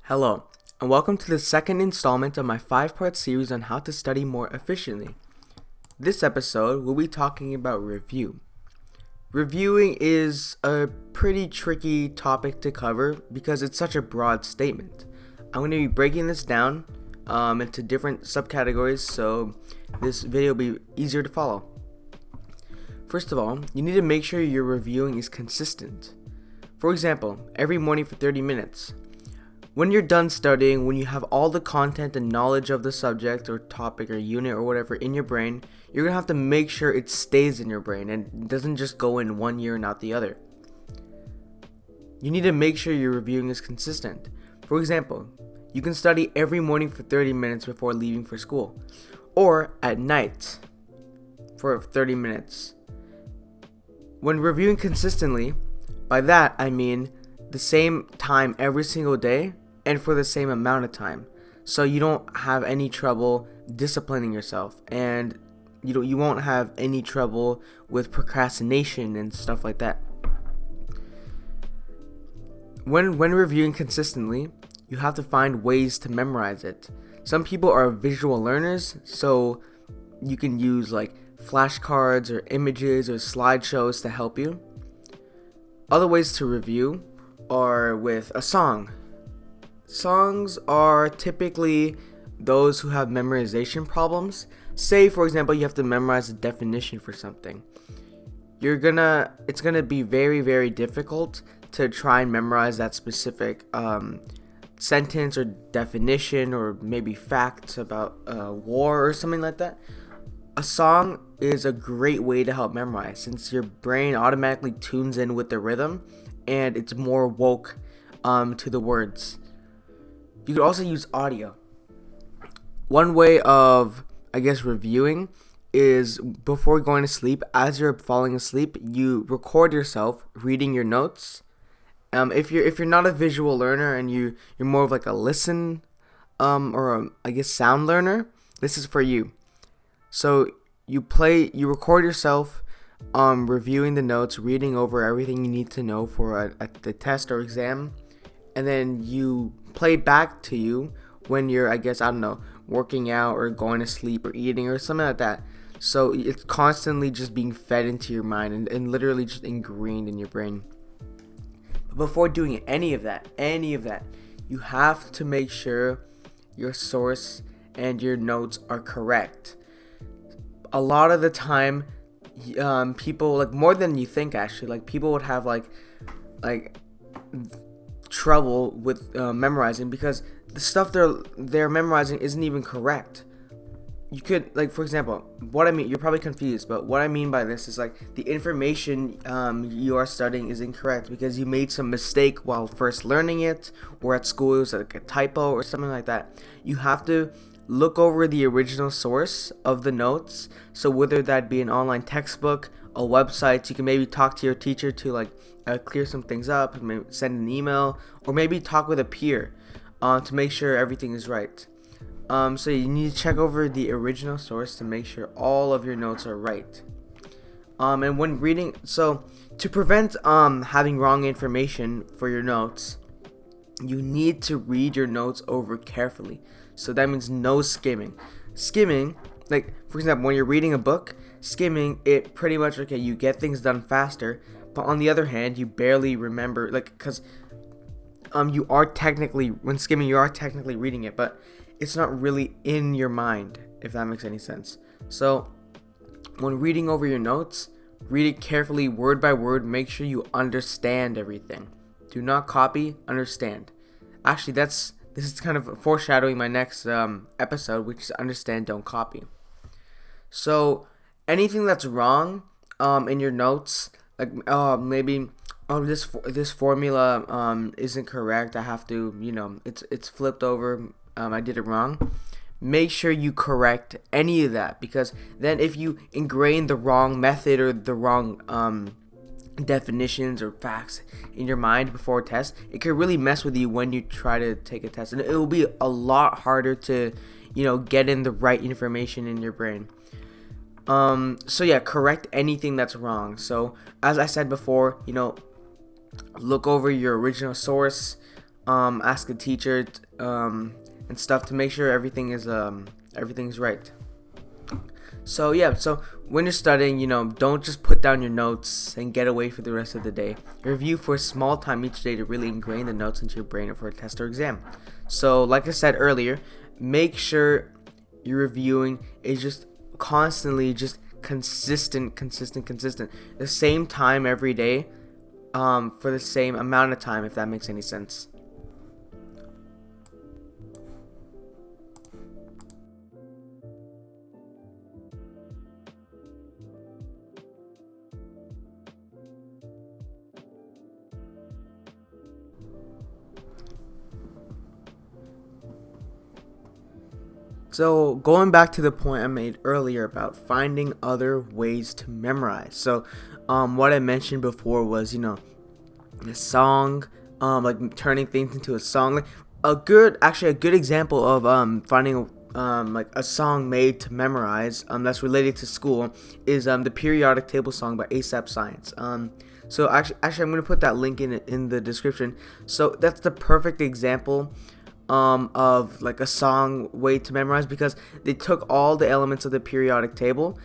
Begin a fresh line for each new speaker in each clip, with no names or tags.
Hello, and welcome to the second installment of my 5-part series on how to study more efficiently. This episode, we'll be talking about review. Reviewing is a pretty tricky topic to cover because it's such a broad statement. I'm going to be breaking this down into different subcategories so this video will be easier to follow. First of all, you need to make sure your reviewing is consistent. For example, every morning for 30 minutes. When you're done studying, when you have all the content and knowledge of the subject or topic or unit or whatever in your brain, you're going to have to make sure it stays in your brain and doesn't just go in one ear and out the other. You need to make sure your reviewing is consistent. For example, you can study every morning for 30 minutes before leaving for school, or at night for 30 minutes. When reviewing consistently, by that I mean the same time every single day and for the same amount of time, so you don't have any trouble disciplining yourself, and you won't have any trouble with procrastination and stuff like that. When reviewing consistently, you have to find ways to memorize it. Some people are visual learners, so you can use like flashcards or images or slideshows to help you. Other ways to review are with a song. Songs are typically those who have memorization problems. Say, for example, you have to memorize a definition for something. It's gonna be very, very difficult to try and memorize that specific sentence or definition or maybe facts about war or something like that. A song is a great way to help memorize since your brain automatically tunes in with the rhythm and it's more woke to the words. You could also use audio. One way of, reviewing is before going to sleep. As you're falling asleep, you record yourself reading your notes. If you're not a visual learner and you're more of like a listen or sound learner, this is for you. So you record yourself reviewing the notes, reading over everything you need to know for the test or exam, and then you play back to you when you're, working out or going to sleep or eating or something like that. So it's constantly just being fed into your mind and literally just ingrained in your brain. But before doing any of that, you have to make sure your source and your notes are correct. A lot of the time, people, like more than you think actually, like people would have like trouble with memorizing because the stuff they're memorizing isn't even correct. You could, for example, what I mean, you're probably confused, but what I mean by this is the information you are studying is incorrect because you made some mistake while first learning it, or at school it was like a typo or something like that. You have to look over the original source of the notes. So whether that be an online textbook, a website, you can maybe talk to your teacher to clear some things up, maybe send an email, or maybe talk with a peer to make sure everything is right. So you need to check over the original source to make sure all of your notes are right. And when reading, so to prevent having wrong information for your notes, you need to read your notes over carefully. So that means no skimming. Skimming, for example, when you're reading a book, skimming, it pretty much, you get things done faster, but on the other hand, you barely remember, because you are technically reading it, but it's not really in your mind, if that makes any sense. So when reading over your notes, read it carefully, word by word, make sure you understand everything. Do not copy, understand. Actually, this is kind of foreshadowing my next episode, which is understand, don't copy. So anything that's wrong in your notes, this formula isn't correct, I have to, it's flipped over, I did it wrong. Make sure you correct any of that, because then if you ingrain the wrong method or the wrong definitions or facts in your mind before a test, it could really mess with you when you try to take a test, and it will be a lot harder to get in the right information in your brain. Correct anything that's wrong. So as I said before, look over your original source, ask a teacher, and stuff to make sure everything's right. So yeah, so when you're studying, don't just put down your notes and get away for the rest of the day. Review for a small time each day to really ingrain the notes into your brain for a test or exam. So like I said earlier, make sure your reviewing is just constantly just consistent. The same time every day, for the same amount of time, if that makes any sense. So going back to the point I made earlier about finding other ways to memorize. So what I mentioned before was, the song, like turning things into a song. Like a good example of finding like a song made to memorize that's related to school is the periodic table song by ASAP Science. So actually I'm gonna put that link in the description. So that's the perfect example of like a song way to memorize, because they took all the elements of the periodic table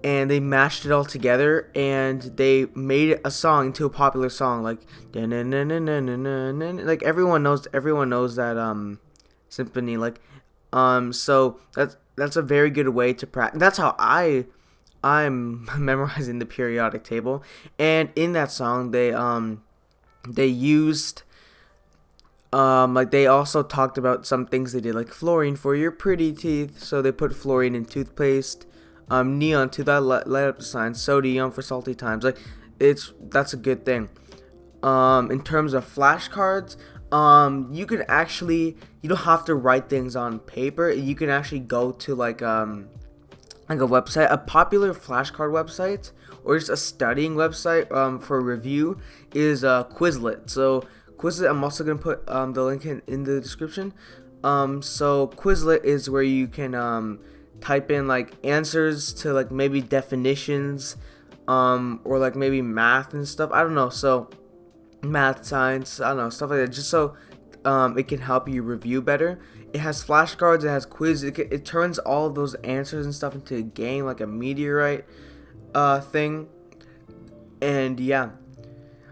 and they mashed it all together and they made a song into a popular song, like like everyone knows that symphony, like so that's a very good way to practice. That's how I'm memorizing the periodic table. And in that song they used like they also talked about some things they did, like fluorine for your pretty teeth. So they put fluorine in toothpaste, neon to that light up the sign, sodium for salty times. Like that's a good thing. In terms of flashcards, you don't have to write things on paper. You can actually go to like a website, a popular flashcard website, or just a studying website for review is Quizlet. So Quizlet, I'm also going to put the link in the description. So Quizlet is where you can type in like answers to like maybe definitions, or like maybe math and stuff. I don't know. So math, science, I don't know, stuff like that. Just so it can help you review better. It has flashcards, it has quiz. It turns all of those answers and stuff into a game, like a meteorite thing. And yeah.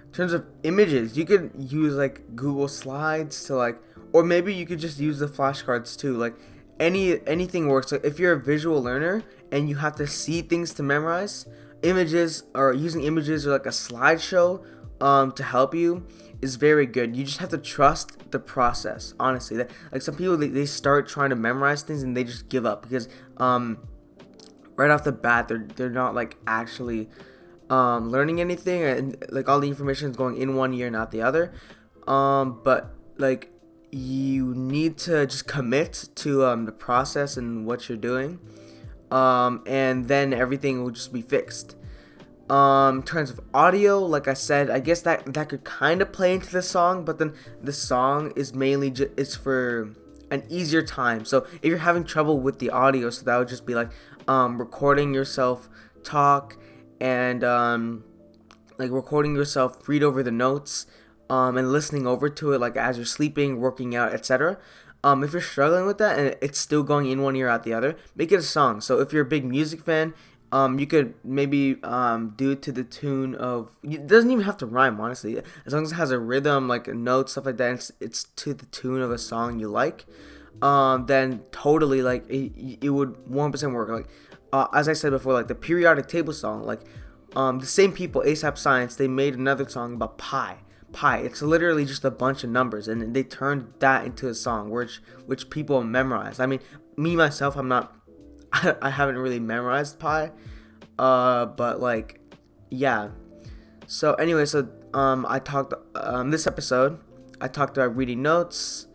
In terms of images, you could use like Google Slides to like, or maybe you could just use the flashcards too. Like anything works. Like if you're a visual learner and you have to see things to memorize, images or using images or like a slideshow to help you is very good. You just have to trust the process. Honestly, like some people they start trying to memorize things and they just give up because right off the bat they're not like actually learning anything, and like all the information is going in one ear not the other. But like you need to just commit to the process and what you're doing, and then everything will just be fixed. In terms of audio, like I said, I guess that could kind of play into the song, but then the song is mainly it's for an easier time. So if you're having trouble with the audio, so that would just be like recording yourself talk, and like recording yourself read over the notes, and listening over to it like as you're sleeping, working out, etc. If you're struggling with that and it's still going in one ear out the other, make it a song. So if you're a big music fan, you could maybe do it to the tune of, it doesn't even have to rhyme, honestly, as long as it has a rhythm, like a note, stuff like that, and it's to the tune of a song you like, then totally like it would 100% work. Like as I said before, like the periodic table song, like the same people, ASAP Science, they made another song about pi. It's literally just a bunch of numbers, and they turned that into a song which people memorize. I mean, me myself, I'm not I haven't really memorized pi, but like, yeah. So anyway, so I talked this episode, I talked about reading notes,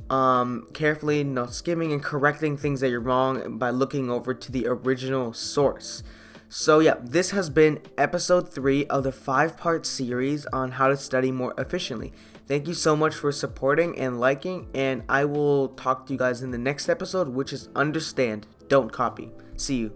carefully, not skimming, and correcting things that you're wrong by looking over to the original source. So yeah, this has been episode 3 of the 5-part series on how to study more efficiently. Thank you so much for supporting and liking, and I will talk to you guys in the next episode, which is understand, don't copy. See you.